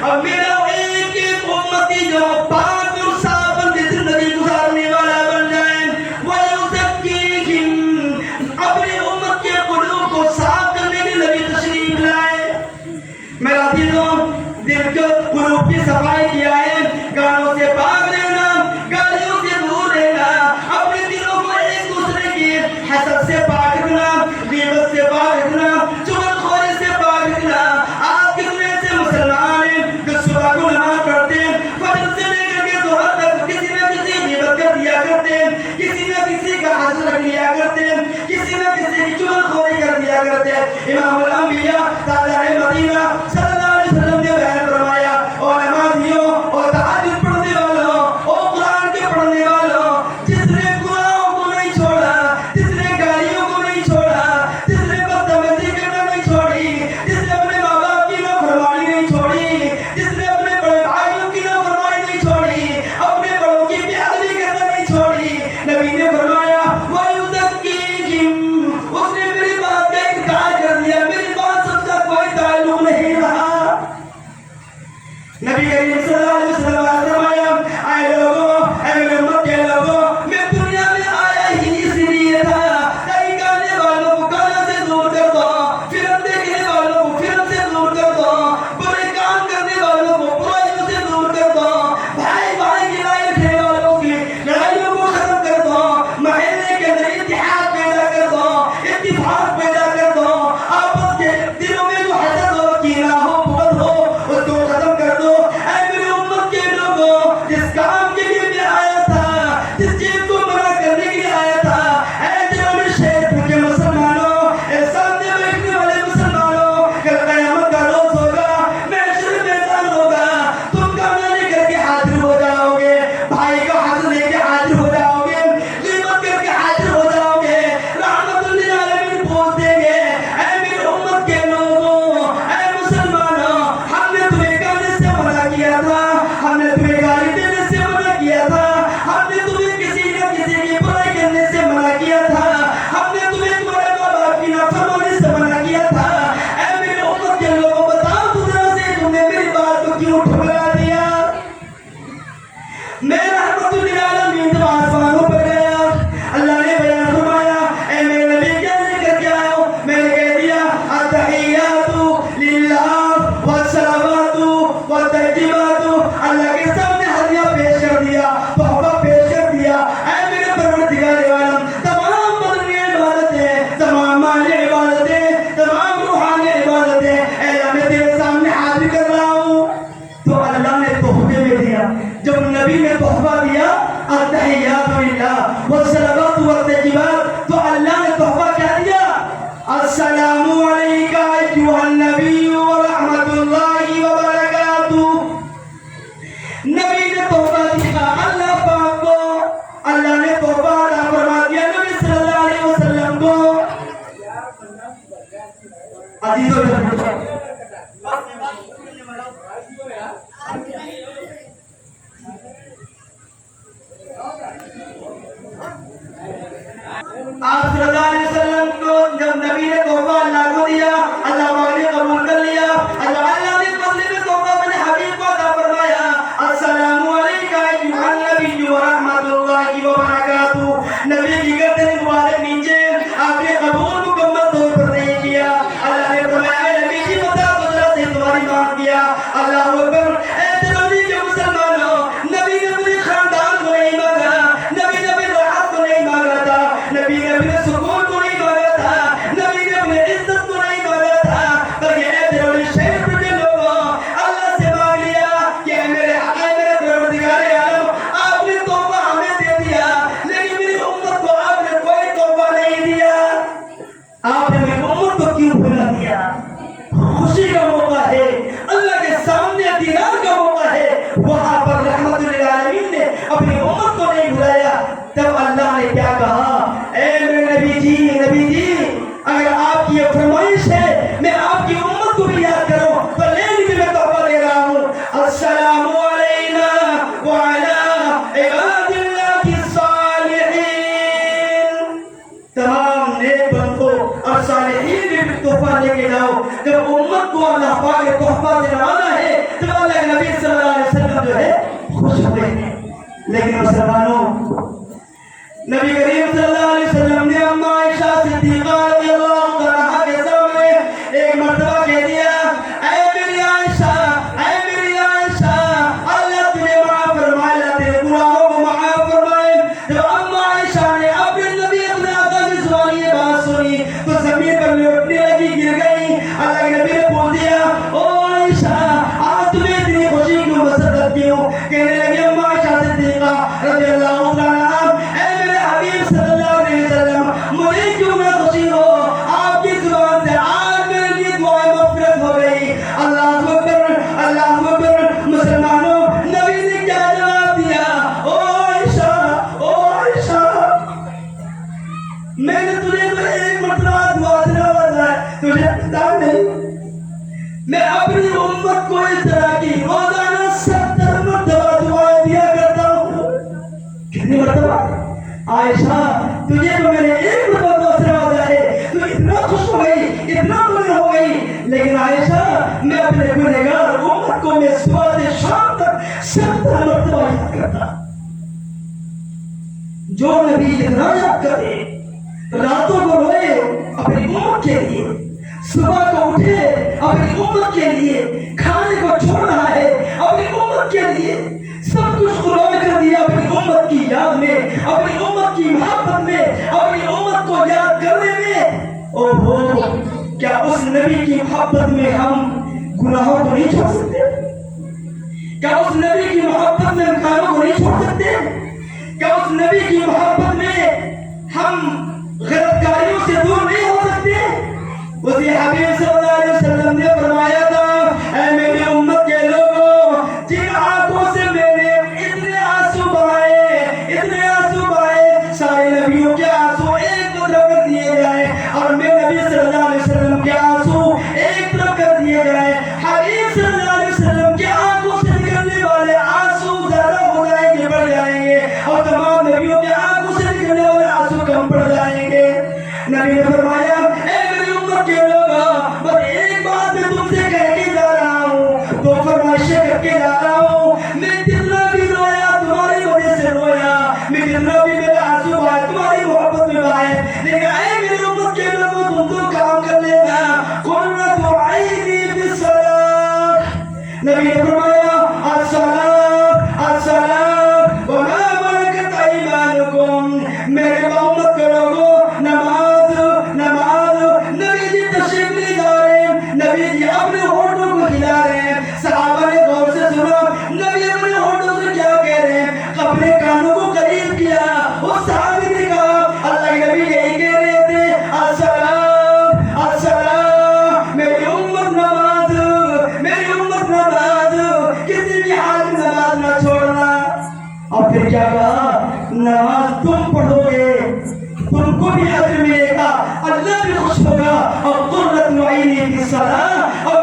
اب میرا ایک ایک امتی جو پاک اور صاف زندگی گزارنے والا بن جائے، وَيُزَكِّيهِمْ، اپنے امت کے قلوب کو صاف کرنے کے نبی تشریف لائے۔ میرا دل کے قلوب کی صفائی کیا ہے، گانوں سے پاک رہنا، گالیوں سے دور رہنا، اپنے دلوں کو ایک دوسرے کی حسد سے پاک رکھنا، غیبت سے پاک رکھنا، چغل خوری سے پاک رکھنا۔ آج کتنے سے مسلمان ہیں جو صبح کو نماز پڑھتے ہیں، فجر سے لے کر کے ظہر تک کسی نہ کسی غیبت کر دیا کرتے ہیں، کسی نہ کسی کا حسد رکھ لیا کرتے ہیں، کسی نہ کسی کی چغل خوری کر دیا کرتے ہیں۔ امام الانبیاء تاجدار مدینہ صلی اللہ علیہ وسلم نے بیان فرمایا، اور نمازیوں اور تہجد پڑھنے والوں اور قرآن کے پڑھنے والوں، جس نے گناہوں کو نہیں چھوڑا، جس نے گالیوں کو نہیں چھوڑا، جس نے بدتمیزی کرنا نہیں چھوڑی، جس نے اپنے ماں باپ کی نافرمانی نہیں چھوڑی، جس نے اپنے بڑے بھائیوں کی نافرمانی نہیں چھوڑی، اپنے بڑوں کی بے ادبی کرنا نہیں چھوڑی، نبی نے فرمایا وَيُزَكِّيهِمْ، اس نے میری بات کا انکار کر دیا، میری بات سب کا کوئی تعلق نہیں رہا۔ نبی کریم صلی اللہ علیہ وسلم نے فرمایا، اے لوگوں، اے میرے امت کے لوگوں، میں دنیا میں آیا ہی اس لیے تھا تاکہ گانے والوں کو گانے سے دور کر دو، فلم دیکھنے والوں کو فلم سے دور کر دو، برے کام کرنے والوں کو برائیوں سے دور کر دو، بھائی بھائی کی لڑائی رکھنے والوں کی لڑائیوں کو ختم کر دو، محلے کے اندر اتحاد پیدا کر دو، اتفاق پیدا کر دو، آپس کے دلوں میں جو حسد ہو، کینہ ہو، بغض ہو، اس کو ختم کر دو۔ اے میری امت کے لوگوں، جس کام کے لیے میں آیا تھا، جس چیز کو منع کرنے کے لیے آیا تھا، اے جناب شہر کے مسلمانوں، اے سامنے بیٹھنے والے مسلمانوں، کل قیامت کا روز ہوگا، محشر میدان ہوگا، تم کام لے کر کے حاضر ہو جاؤ گے، بھائی کا ہاتھ لے کے حاضر ہو جاؤ گے، غیبت کر کے حاضر ہو جاؤ گے، رحمت للعالمین بول دیں گے، اے میری امت کے لوگوں، اے مسلمانوں، ہم نے تمہیں گانے سے منع کیا تھا، ہم نے تمہیں گالی دینے سے منع کیا تھا، ہم نے تمہیں کسی نہ کسی کی برائی کرنے سے منع کیا تھا، ہم نے تمہیں تمہارے ماں باپ کی نافرمانی سے منع کیا تھا۔ اے میرے امت کے لوگوں، بتاؤ دوسرا سے تم نے میری بات کو کیوں ٹھکرا دیا؟ میں رحمت للعالمین جب آسمانوں پر گیا، اللہ نے بیان فرمایا، اے میرے نبی کیا لے کر کے آئے ہو؟ میں نے کہہ دیا التحیات للہ والصلوات والطیبات، اللہ کے سامنے ہدیہ پیش کر دیا، تحفہ پیش کر دیا۔ اے میرے پروردگار عالم، تمام بدنی عبادتیں، تمام مالی عبادتیں، تمام روحانی عبادتیں، اے اللہ میں تیرے سامنے حاضر کر رہا ہوں۔ تو اللہ نے تحفے میں دیا، جب نبی نے تحفہ دیا التحیات للہ والصلوات والطیبات، تو اللہ نے تحفہ کیا دیا؟ السلام علیکہ ایھا النبی ورحمۃ اللہ وبرکاتہ۔ نبی نے تحفہ دیا اللہ پاک کو، اللہ نے تحفہ عطا فرما دیا نبی صلی اللہ علیہ وسلم کو۔ عزیزو آپ صلی اللہ علیہ وسلم کو جب نبی نے تحفہ اللہ کو دیا، اللہ پاک نے قبول کر لیا، اللہ نے بدلے میں تحفہ اپنے حبیب کو عطا فرمایا، السلام علیکہ ایھا النبی ورحمۃ اللہ وبرکاتہ۔ نبی کی گردن مبارک نیچے، آپ نے قبول مکمل طور پر نہیں کیا، اللہ نے فرمایا اے نبی جی بتا بدلا سے تمہاری مانگ دیا۔ اللہ اکبر۔ اے نبی کے مسلمانوں، نبی نے اپنے خاندان کو نہیں مانگا، نبی نے اپنے راحت کو نہیں مانگا تھا، نبی نے اپنے سکون کو نہیں مانگا تھا، نبی نے اپنے عزت کو نہیں مانگا تھا، بلکہ اے دروڑی شہر کے لوگوں اللہ سے مانگ لیا کہ اے میرے پروردگار عالم، آپ نے تحفہ ہمیں دے دیا، لیکن میری امت کو آپ نے کوئی تحفہ نہیں دیا، آپ نے میری امت کو کیوں بھلا دیا؟ خوشی کا موقع ہے، اللہ کے سامنے دیدار کا موقع ہے، وہاں پر رحمت للعالمین نے اپنی امت کو نہیں بھلایا۔ تب اللہ نے کیا کہا؟ اے میرے نبی جی، اگر آپ کی یہ فرمائش ہے میں آپ کی امت کو بھی یاد کروں تو لے لیجیے، میں تحفہ دے رہا ہوں، السلام علینا وعلی عباد اللہ الصالحین۔ تمام نیک بندوں اور صالحین بھی تحفہ لے کے جاؤ۔ جب امت کو اللہ پاک نے تحفہ دلانا ہے، جب اللہ خوش ہوئے. لیکن مسلمانوں نبی کریم صلی اللہ علیہ وسلم نے اما عائشہ صدیقہ رضی اللہ عنہا کے سامنے ایک مرتبہ کہہ دیا اے میری عائشہ اللہ تجھے معاف فرمائے اللہ تیرے گناہوں کو معاف فرمائے. جب اما عائشہ نے اپنے نبی اپنے آقا کی زبان یہ بات سنی تو زمین پر لوٹنے لگی گر گئی. اللہ کے نبی نے پوچھ دیا او عائشہ آج تمہیں اتنی خوشی کیوں مسرت کیوں؟ کہنے لگی اما عائشہ صدیقہ رضی اللہ عنہا صلی اللہ علیہ وسلم مجھے کیوں نہ خوشی ہو آپ کی زبان سے آج میرے لیے دعائیں مغفرت ہو گئی. اللہ اکبر. مسلمانوں نبی نے کیا جواب دیا او عائشہ میں نے تجھے تو ایک مرتبہ دعا سے نوازا ہے تجھے پتا نہیں میں اپنی امت کو اس طرح کی روزانہ 70 مرتبہ دعائیں دیا کرتا ہوں. کتنی مرتبہ عائشہ تجھے تو میں نے ایک مرتبہ دوسرا نوازا ہے تو اتنا خوش ہو گئی اتنا خوش ہو گئی. لیکن عائشہ میں اپنے گنہگار امت کو میں صبح سے شام تک 70 مرتبہ یاد کرتا. جو نبی اتنا یاد کرے راتوں کو روئے اپنی امت کے لیے صبح کو اٹھے اپنی امت کے لیے کھانے کو چھوڑ رہا ہے اپنی امت کے لیے سب کچھ قربان کر دیا اپنی امت کی یاد میں اپنی امت کی محبت میں اپنی امت کو یاد کرنے میں. اوہو کیا اس نبی کی محبت میں ہم گناہوں کو نہیں چھوڑ سکتے؟ کیا اس نبی کی محبت میں ہم کاروں کو نہیں چھوڑ سکتے؟ کیا اس نبی کی محبت میں ہم غلط کاریوں سے دور نہیں ہو سکتے؟ اسی حبیب صلی اللہ علیہ وسلم نے فرمایا تھا اے میری امت کے لوگوں جن آنکھوں سے میں نے اتنے آنسو بہائے سارے نبیوں کے آنسو ایک طرف کر دیے جائیں اور میں نبی صلی اللہ علیہ وسلم کے آنسو ایک طرف کر دیے جائیں. حبیب صلی اللہ علیہ وسلم کے آنکھوں سے نکلنے والے آنسو زیادہ ہو جائیں گے بڑھ جائیں گے اور تمام نبیوں کے آنکھوں سے نکلنے والے آنسو کم پڑ جائیں گے. نبی نے فرمایا اے میری امت کے لوگوں بس ایک بات میں تم سے کہہ کے جا رہا ہوں دو فرمائشیں کر کے جا رہا ہوں. میں جتنا بھی رویا تمہاری وجہ سے رویا میں جتنا بھی میرے آنسو بہائے تمہاری محبت میں بہائے لیکن اے میری امت کے لوگوں تم تو کام کر لینا قرۃ عینی فی الصلاۃ. نبی نے فرمایا الصلاۃ وما ملکت ایمانکم. میرے امت کے لوگوں نماز نبی جی تشریف لے جا رہے ہیں نبی جی اپنے ہونٹوں کو ہلا رہے ہیں. صحابہ نے غور سے سنا نبی اپنے ہونٹوں سے کیا کہہ رہے ہیں اپنے کانوں کو قریب کیا اس صحابی نے کہا اللہ کے نبی یہی کہہ رہے تھے میری امت نماز کسی بھی حال میں نماز نہ چھوڑنا. اور پھر کیا کہا نماز تم پڑھو گے تم کو بھی اجر ملے گا اللہ بھی خوش ہوگا اور قرۃ عینی فی الصلاۃ. اور